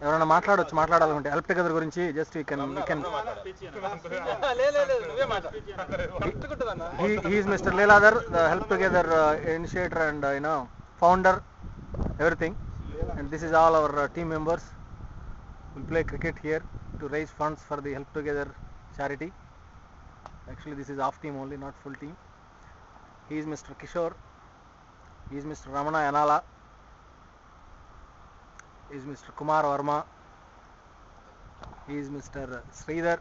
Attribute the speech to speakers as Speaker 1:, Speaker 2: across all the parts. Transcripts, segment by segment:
Speaker 1: ఎవరైనా మాట్లాడాలనుకుంటే help together గురించి just you can he is Mr. Leeladhar, the help together initiator and founder, everything, and this is all our team members. We'll play cricket here to raise funds for the help together charity. Actually this is half team only, not full team. He is Mr. Kishore, he is Mr. Ramana Yanala, he is Mr. Kumar Verma, he is Mr. Sridhar,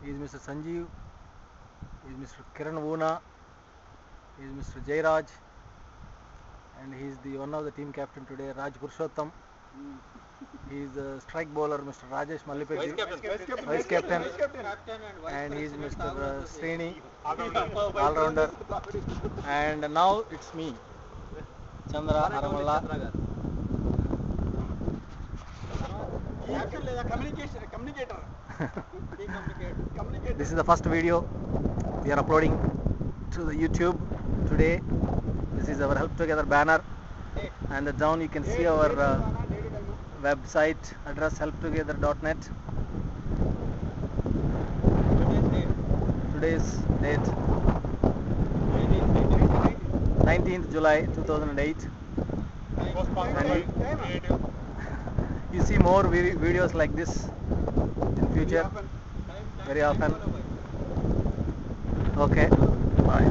Speaker 1: he is Mr. Sanjeev, he is Mr. Kiran Woona, he is Mr. Jairaj, and he is the one of the team captain today, Raj Purushottam. He is the strike bowler, Mr. Rajesh Mallipeti, vice captain, and he is Mr. Srini, all rounder, and now it's me, Chandra Aramalla. This is the first video we are uploading to the YouTube today. This is our help together banner, and down you can see our website address helptogether.net. Today's date 19th July 2008, and you see more videos like this in future very often. Okay, bye.